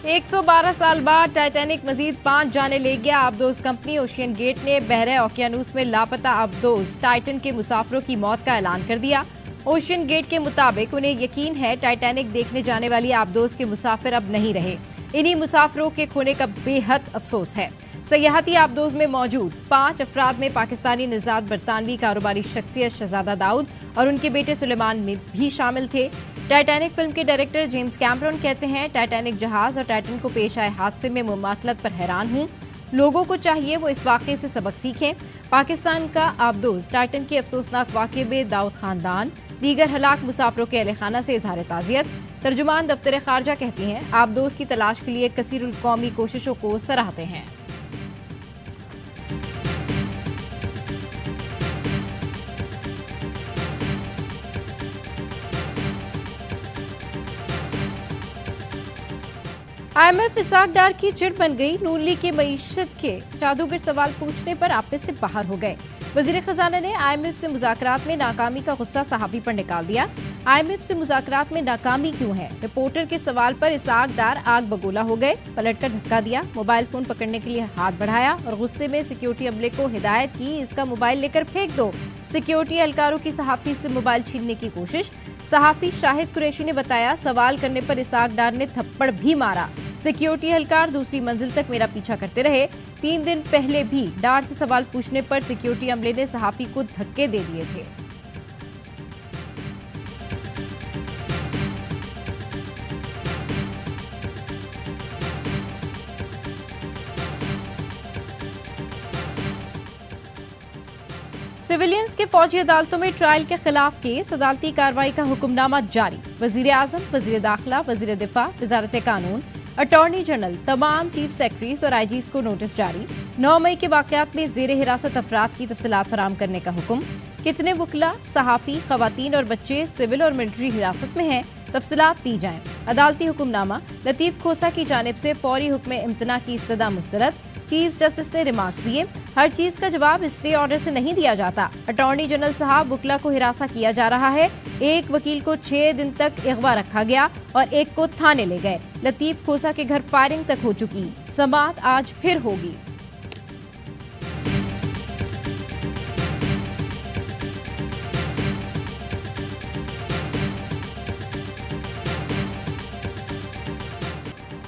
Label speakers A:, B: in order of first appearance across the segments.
A: 112 साल बाद टाइटैनिक मजीद 5 जाने ले गया। आबदोज कंपनी ओशियन गेट ने बहरे ओकियानूस में लापता आबदोज टाइटन के मुसाफिरों की मौत का ऐलान कर दिया। ओशियन गेट के मुताबिक उन्हें यकीन है टाइटैनिक देखने जाने वाली आबदोज के मुसाफिर अब नहीं रहे। इन्हीं मुसाफिरों के खोने का बेहद अफसोस है। सयाहती आबदोज में मौजूद 5 अफराद में पाकिस्तानी निजात बरतानवी कारोबारी शख्सियत शहजादा दाऊद और उनके बेटे सुलेमान भी शामिल थे। टाइटैनिक फिल्म के डायरेक्टर जेम्स कैमरन कहते हैं, टाइटैनिक जहाज और टाइटन को पेश आए हादसे में मुमासलत पर हैरान हूं। लोगों को चाहिए वो इस वाकये से सबक सीखें। पाकिस्तान का आबदोज टाइटन के अफसोसनाक वाकये में दाऊद खानदान दीगर हलाक मुसाफिरों के अहले खाना से इजहार ताजियत। तर्जुमान दफ्तर खारजा कहती हैं, आबदोज की तलाश के लिए कसीरुल कौमी कोशिशों को सराहते हैं। IMF इसाक डार की चिड़ बन गई। नून लीग की मईशत के जादूगर सवाल पूछने पर आपे से बाहर हो गए। वजीर खजाना ने IMF से मुज़ाकरात में नाकामी का गुस्सा सहाफी पर निकाल दिया। IMF से मुज़ाकरात में नाकामी क्यों है? रिपोर्टर के सवाल पर इसाक डार आग बगोला हो गए। पलटकर धक्का दिया, मोबाइल फोन पकड़ने के लिए हाथ बढ़ाया और गुस्से में सिक्योरिटी अमले को हिदायत की, इसका मोबाइल लेकर फेंक दो। सिक्योरिटी एहलकारों की सहाफी से मोबाइल छीनने की कोशिश। सहाफी शाहिद कुरैशी ने बताया, सवाल करने पर इसाक डार ने थप्पड़ भी मारा। सिक्योरिटी एहलकार दूसरी मंजिल तक मेरा पीछा करते रहे। 3 दिन पहले भी डार से सवाल पूछने पर सिक्योरिटी अमले ने सहाफी को धक्के दे दिए थे। सिविलियंस के फौजी अदालतों में ट्रायल के खिलाफ केस, अदालती कार्रवाई का हुक्मनामा जारी। वजीर आजम, वजीर दाखिला, वजीर दिफा, वजारत कानून, अटॉर्नी जनरल, तमाम चीफ सेक्रेटरीज और आईजीज को नोटिस जारी। 9 मई के वाकयात में जेर हिरासत अफराद की तफसीलात फराहम करने का हुक्म। कितने वकला, सहाफी, खवातीन और बच्चे सिविल और मिलिट्री हिरासत में हैं, तफसीलात दी जाएं। अदालती हुक्मनामा, लतीफ खोसा की जानिब से फौरी हुक्म इम्तना की इस्तदा मुस्तरद। चीफ जस्टिस ने रिमार्क्स दिए, हर चीज का जवाब स्टे ऑर्डर से नहीं दिया जाता। अटॉर्नी जनरल साहब, वकला को हिरासा किया जा रहा है। एक वकील को 6 दिन तक अगवा रखा गया और एक को थाने ले गए। लतीफ खोसा के घर फायरिंग तक हो चुकी। समाअत आज फिर होगी।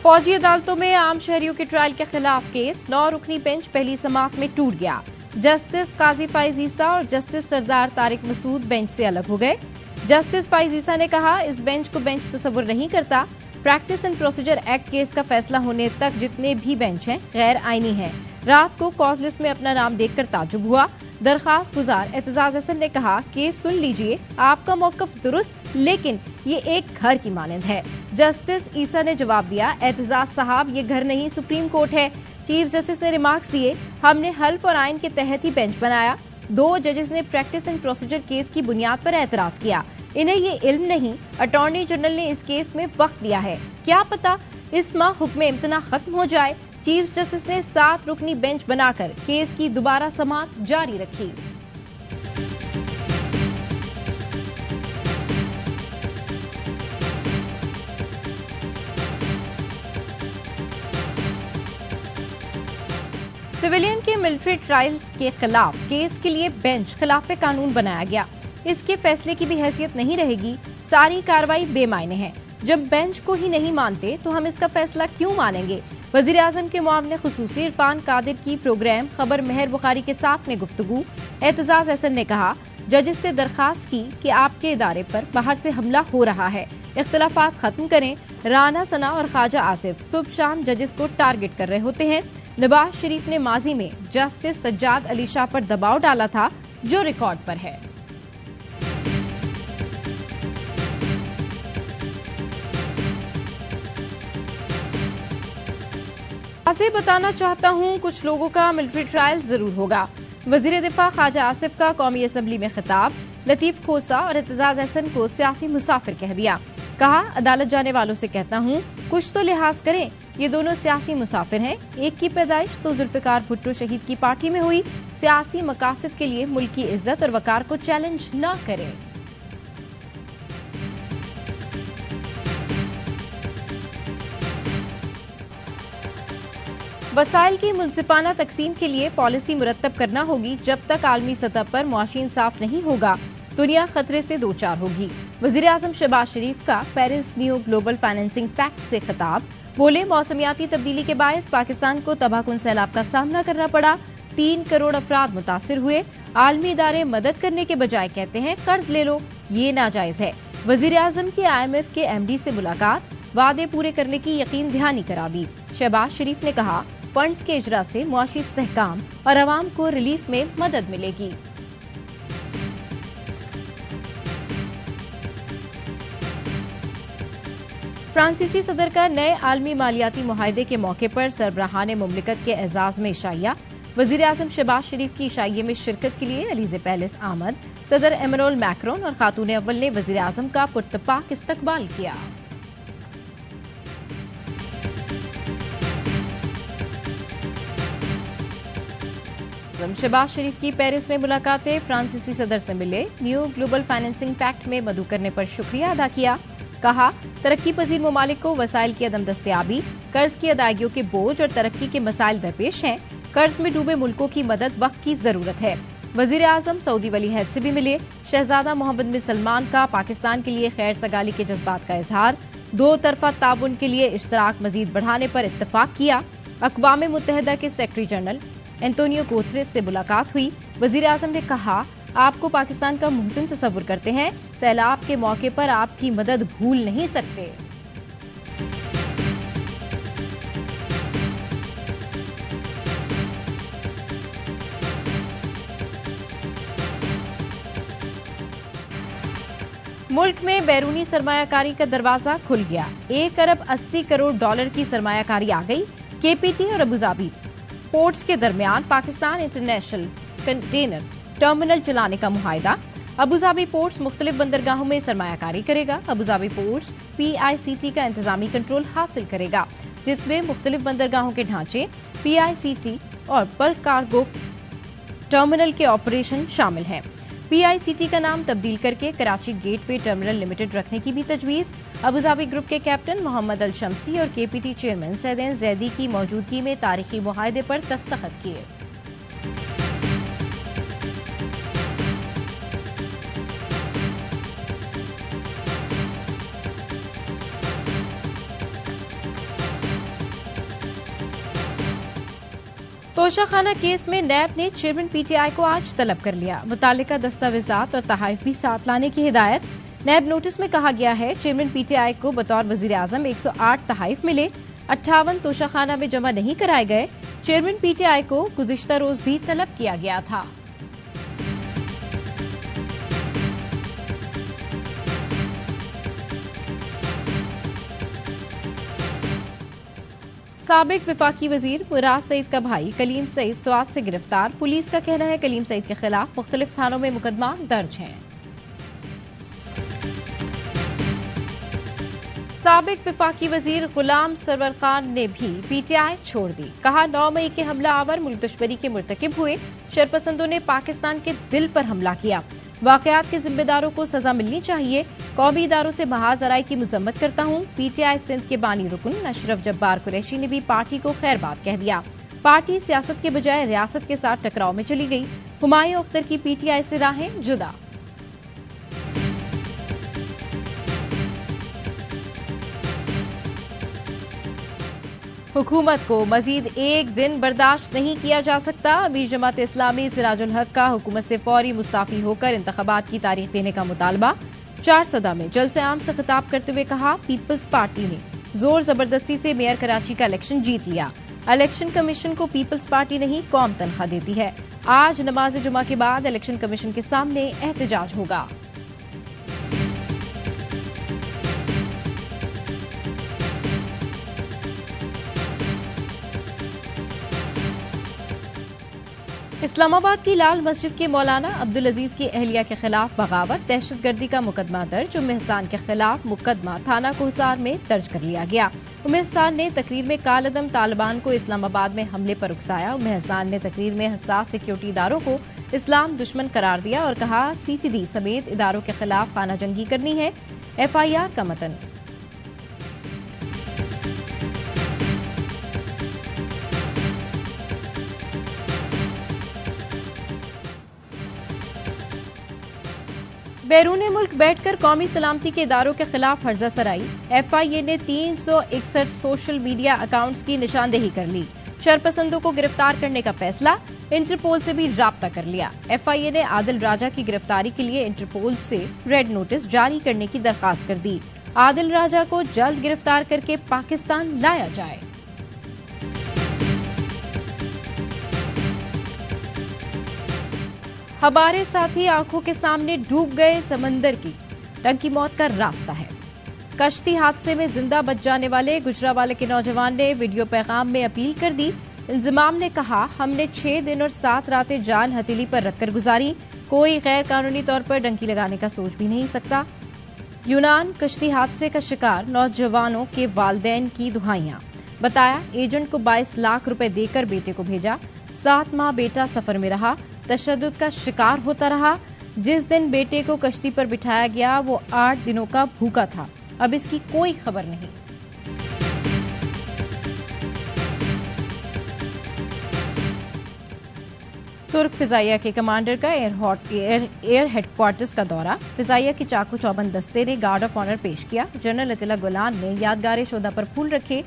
A: फौजी अदालतों में आम शहरियों के ट्रायल के खिलाफ केस। 9 रुकनी बेंच पहली समाअत में टूट गया। जस्टिस काजी फाइज ईसा और जस्टिस सरदार तारिक मसूद बेंच से अलग हो गए। जस्टिस फाइज ईसा ने कहा, इस बेंच को बेंच तस्वुर नहीं करता। Practice and procedure act case का फैसला होने तक जितने भी बेंच हैं गैर आईनी हैं। रात को कॉज लिस्ट में अपना नाम देखकर ताजुब हुआ। दरखास्त गुजार एतजाज हसन ने कहा, केस सुन लीजिए, आपका मौकफ दुरुस्त, लेकिन ये एक घर की मानंद है। जस्टिस ईसा ने जवाब दिया, एतजाज साहब, ये घर नहीं सुप्रीम कोर्ट है। चीफ जस्टिस ने रिमार्क्स दिए, हमने हल्फ और आइन के तहत ही बेंच बनाया। 2 जजेस ने प्रैक्टिस एंड प्रोसीजर केस की बुनियाद पर एतराज किया। इन्हें ये इल्म नहीं, अटॉर्नी जनरल ने इस केस में वक्त दिया है, क्या पता इस माह हुक्म इम्तना खत्म हो जाए। चीफ जस्टिस ने 7 रुकनी बेंच बनाकर केस की दोबारा समाअत जारी रखी। सिविलियन के मिलिट्री ट्रायल्स के खिलाफ केस के लिए बेंच खिलाफ कानून बनाया गया। इसके फैसले की भी हैसियत नहीं रहेगी। सारी कार्रवाई बेमायने है। जब बेंच को ही नहीं मानते तो हम इसका फैसला क्यों मानेंगे? वजीर आजम के मुआवने खुसूसी इरफान कादिर की प्रोग्राम खबर मेहर बुखारी के साथ में गुफ्तगू। एतजाज हसन ने कहा, जजेस से दरखास्त की कि आपके इदारे पर बाहर से हमला हो रहा है, इख्तलाफात खत्म करें। राना सना और ख्वाजा आसिफ सुबह शाम जजेस को टारगेट कर रहे होते हैं। नवाज शरीफ ने माजी में जस्टिस सज्जाद अली शाह पर दबाव डाला था, जो रिकॉर्ड पर है। वाज़ेह बताना चाहता हूं, कुछ लोगों का मिलिट्री ट्रायल जरूर होगा। वजीर दिफा ख्वाजा आसिफ का कौमी असम्बली में खिताब। लतीफ खोसा और एतजाज हसन को सियासी मुसाफिर कह दिया। कहा, अदालत जाने वालों से कहता हूं, कुछ तो लिहाज करें, ये दोनों सियासी मुसाफिर हैं। एक की पैदाइश तो जुल्फिकार भुट्टो शहीद की पार्टी में हुई। सियासी मकासद के लिए मुल्क की इज्जत और वकार को चैलेंज न करें। वसाइल की मुनसिफाना तकसीम के लिए पॉलिसी मुरतब करना होगी। जब तक आलमी सतह पर मुआशी इंसाफ नहीं होगा, दुनिया खतरे से दो चार होगी। वजीर आजम शहबाज शरीफ का Paris new global financing pact से खिताब। बोले, मौसमियाती तब्दीली के बायस पाकिस्तान को तबाहकुन सैलाब का सामना करना पड़ा। 3 करोड़ अफराद मुतासिर हुए। आलमी इदारे मदद करने के बजाय कहते हैं कर्ज ले लो, ये नाजायज है। वजीर आजम की IMF के MD से मुलाकात, वादे पूरे करने की यकीन दहानी करा दी। शहबाज शरीफ ने कहा, फंड्स के इजरा से मुआशी इस्तेहकाम और अवाम को रिलीफ में मदद मिलेगी। फ्रांसीसी सदर का नए आलमी मालियाती मुआहदे के मौके पर सरबराहान मुमलिकत के एजाज में इशाइया। वजीर आजम शहबाज शरीफ की इशाइये में शिरकत के लिए अलीजे पैलेस आमद। सदर एमनुअल मैक्रोन और खातून अव्वल ने वजीर आजम का पुरतपाक इस्तकबाल किया। शहबाज शरीफ की पेरिस में मुलाकातें, फ्रांसीसी सदर से मिले, न्यू ग्लोबल फाइनेंसिंग पैक्ट में मदु करने पर शुक्रिया अदा किया। कहा, तरक्की पजीर ममालिक को वसाइल की अदम दस्तयाबी, कर्ज की अदायगियों के बोझ और तरक्की के मसाइल दरपेश हैं। कर्ज में डूबे मुल्कों की मदद वक्त की जरूरत है। वजीर आजम सऊदी वली अहद से भी मिले। शहजादा मोहम्मद बिन सलमान का पाकिस्तान के लिए खैर सगाली के जज्बात का इजहार। 2 तरफा ताउन के लिए इश्तराक मजीद बढ़ाने पर इत्तफाक किया। अक़वाम मुत्तहिदा के सेक्रेटरी जनरल एंटोनियो गुतेरेस से मुलाकात हुई। वजीर आजम ने कहा, आपको पाकिस्तान का मुहसिन तस्वुर करते हैं। सैलाब के मौके पर आपकी मदद भूल नहीं सकते। मुल्क में बैरूनी सरमायाकारी का दरवाजा खुल गया। 1 अरब 80 करोड़ डॉलर की सरमायाकारी आ गई। KPT और अबूधाबी पोर्ट्स के दरमियान पाकिस्तान इंटरनेशनल कंटेनर टर्मिनल चलाने का मुआहदा। अबूधाबी पोर्ट्स मुख्तलिफ बंदरगाहों में सरमायाकारी करेगा। अबूधाबी पोर्ट्स PICT का इंतजामी कंट्रोल हासिल करेगा, जिसमें मुख्तलिफ बंदरगाहों के ढांचे, PICT और बल्क कार्गो टर्मिनल के ऑपरेशन शामिल हैं। PICT का नाम तब्दील करके कराची गेटवे टर्मिनल लिमिटेड रखने की भी तजवीज। अबूधाबी ग्रुप के कैप्टन मोहम्मद अल शम्सी और KPT चेयरमैन सैदेन जैदी की मौजूदगी में तारीखी मुआहदे पर दस्तखत किए। तोशाखाना केस में नैब ने चेयरमैन PTI को आज तलब कर लिया। मुतालिका दस्तावेजात और तहाइफ भी साथ लाने की हिदायत। नैब नोटिस में कहा गया है, चेयरमैन PTI को बतौर वजीर आजम 108 तहाइफ मिले, 58 तोशाखाना में जमा नहीं कराए गए। चेयरमैन PTI को गुज़िश्ता रोज भी तलब किया गया था। साबिक वफाकी वजीर मुराद सईद का भाई कलीम सईद स्वात से गिरफ्तार। पुलिस का कहना है, कलीम सईद के खिलाफ मुख्तलिफ थानों में मुकदमा दर्ज हैं। साबिक वफाकी वजीर गुलाम सरवर खान ने भी PTI छोड़ दी। कहा, 9 मई के हमला आवर मुल्क दुश्मनी के मुर्तकिब हुए। शरपसंदों ने पाकिस्तान के दिल पर हमला किया। वाकयात के जिम्मेदारों को सजा मिलनी चाहिए। कौमी इदारों से महाज आराई की मजम्मत करता हूँ। PTI सिंध के बानी रुकन अशरफ जब्बार कुरैशी ने भी पार्टी को खैरबाद कह दिया। पार्टी सियासत के बजाय रियासत के साथ टकराव में चली गई। हुमायूं अख्तर की PTI से राहें जुदा। हुकूमत को मजीद एक दिन बर्दाश्त नहीं किया जा सकता। अमीर जमात इस्लामी सिराजुल हक का हुकूमत से फौरी मुस्ताफी होकर इंतखाबात की तारीख देने का मुतालबा। 4 सदा में जलसे आम से खिताब करते हुए कहा, पीपल्स पार्टी ने जोर जबरदस्ती से मेयर कराची का इलेक्शन जीत लिया। इलेक्शन कमीशन को पीपल्स पार्टी नहीं, कौम तनख्वाह देती है। आज नमाज जुमा के बाद इलेक्शन कमीशन के सामने एहतजाज होगा। इस्लामाबाद की लाल मस्जिद के मौलाना अब्दुल अजीज की अहलिया के खिलाफ बगावत, दहशतगर्दी का मुकदमा दर्ज। उम्मे हसान के खिलाफ मुकदमा थाना कोहसार में दर्ज कर लिया गया। उम्मे हसान ने तकरीर में कालअदम तालिबान को इस्लामाबाद में हमले पर उकसाया। उम्मे हसान ने तकरीर में हसास सिक्योरिटी इदारों को इस्लाम दुश्मन करार दिया और कहा, CTD समेत इदारों के खिलाफ खाना जंगी करनी है। FIR का मतन। बैरून मुल्क बैठकर कौमी सलामती के इदारों के खिलाफ हर्जा सराई। FIA ने 361 सोशल मीडिया अकाउंट्स की निशानदेही कर ली। शरपसंदों को गिरफ्तार करने का फैसला, इंटरपोल से भी राब्ता कर लिया। FIA ने आदिल राजा की गिरफ्तारी के लिए इंटरपोल से रेड नोटिस जारी करने की दरखास्त कर दी। आदिल राजा को जल्द गिरफ्तार करके पाकिस्तान लाया जाए। हमारे साथी आंखों के सामने डूब गए समंदर की टंकी मौत का रास्ता है। कश्ती हादसे में जिंदा बच जाने वाले गुजरावाला के नौजवान ने वीडियो पैगाम में अपील कर दी। इंजमाम ने कहा, हमने 6 दिन और 7 रातें जान हथेली पर रखकर गुजारी। कोई गैर कानूनी तौर पर डंकी लगाने का सोच भी नहीं सकता। यूनान कश्ती हादसे का शिकार नौजवानों के वालदैन की दुहाइयां। बताया, एजेंट को 22 लाख रुपए देकर बेटे को भेजा। 7 माह बेटा सफर में रहा, तशद्दुद का शिकार होता रहा। जिस दिन बेटे को कश्ती पर बिठाया गया वो 8 दिनों का भूखा था। अब इसकी कोई खबर नहीं। तुर्क फिजाइया के कमांडर का एयर हेडक्वार्टर्स का दौरा। फिजाइया की चाकू चौबंद दस्ते ने गार्ड ऑफ ऑनर पेश किया। जनरल अतिला गुलान ने यादगार शोधा पर फूल रखे।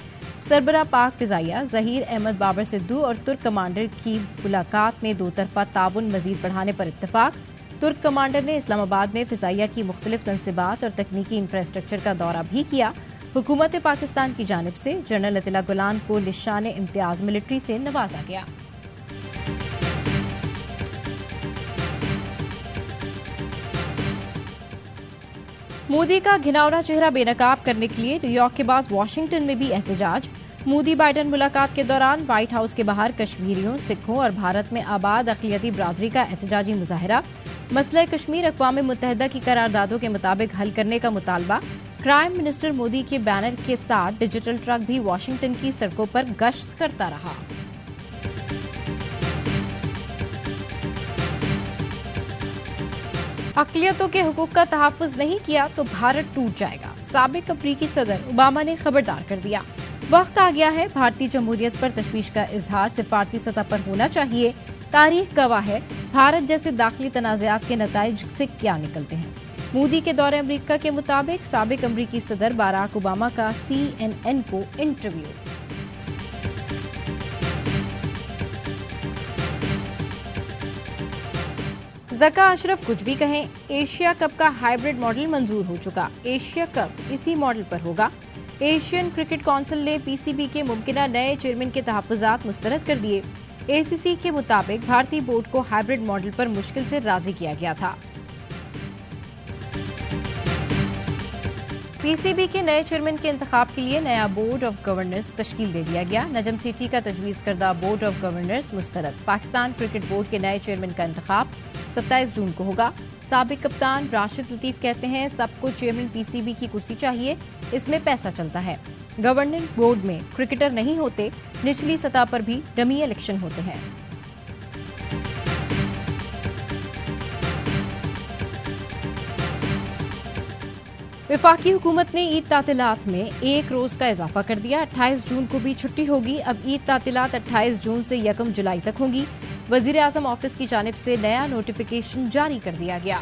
A: सरबरा पाक फिजाइया जहीर अहमद बाबर सिद्धू और तुर्क कमांडर की मुलाकात में दो तरफा ताउन मजीद बढ़ाने पर इत्तेफाक। तुर्क कमांडर ने इस्लामाबाद में फिजाइया की मुख्तलिफ तनसीबात और तकनीकी इंफ्रास्ट्रक्चर का दौरा भी किया। हुकूमत पाकिस्तान की जानिब से जनरल अतिला गुलान को निशान इम्तियाज मिलिट्री से नवाजा गया। मोदी का घिनौना चेहरा बेनकाब करने के लिए न्यूयॉर्क के बाद वाशिंगटन में भी एहतजाज। मोदी बाइडेन मुलाकात के दौरान व्हाइट हाउस के बाहर कश्मीरियों, सिखों और भारत में आबाद अक़लियती बरादरी का एहतजाजी मुजाहरा। मसला कश्मीर अक़वाम मुत्तहिदा की करारदादों के मुताबिक हल करने का मुतालबा। प्राइम मिनिस्टर मोदी के बैनर के साथ डिजिटल ट्रक भी वाशिंगटन की सड़कों पर गश्त करता रहा। अक़लियतों के हुकूक का तहफ़्फ़ुज़ नहीं किया तो भारत टूट जाएगा। साबिक अमरीकी सदर ओबामा ने खबरदार कर दिया। वक्त आ गया है, भारतीय जमहूरियत पर तशवीश का इजहार सिफारती सतह पर होना चाहिए। तारीख गवाह है, भारत जैसे दाखिली तनाज़ात के नताइज से क्या निकलते हैं। मोदी के दौरे अमरीका के मुताबिक साबिक अमरीकी सदर बराक ओबामा का CNN को इंटरव्यू। ज़का अशरफ कुछ भी कहें, एशिया कप का हाइब्रिड मॉडल मंजूर हो चुका। एशिया कप इसी मॉडल पर होगा। एशियन क्रिकेट काउंसिल ने PCB के मुमकिना नए चेयरमैन के तहफ़्फ़ुज़ात मुस्तरद कर दिए। ACC के मुताबिक भारतीय बोर्ड को हाइब्रिड मॉडल पर मुश्किल से राजी किया गया था। PCB के नए चेयरमैन के इंतखाब के लिए नया बोर्ड ऑफ गवर्नर्स तश्कील दे दिया गया। नजम सेठी का तजवीज़ करदा बोर्ड ऑफ गवर्नर्स मुस्तरद। पाकिस्तान क्रिकेट बोर्ड के नए चेयरमैन का इंतखाब 27 जून को होगा। साबिक कप्तान राशिद लतीफ कहते हैं, सबको चेयरमैन PCB की कुर्सी चाहिए, इसमें पैसा चलता है। गवर्निंग बोर्ड में क्रिकेटर नहीं होते, निचली सतह पर भी डमी इलेक्शन होते हैं। वफाकी हुकूमत ने ईद तातिलात में 1 रोज का इजाफा कर दिया। 28 जून को भी छुट्टी होगी। अब ईद तातिलात 28 जून से 1 जुलाई तक होंगी। वजीर आजम ऑफिस की जानिब से नया नोटिफिकेशन जारी कर दिया गया।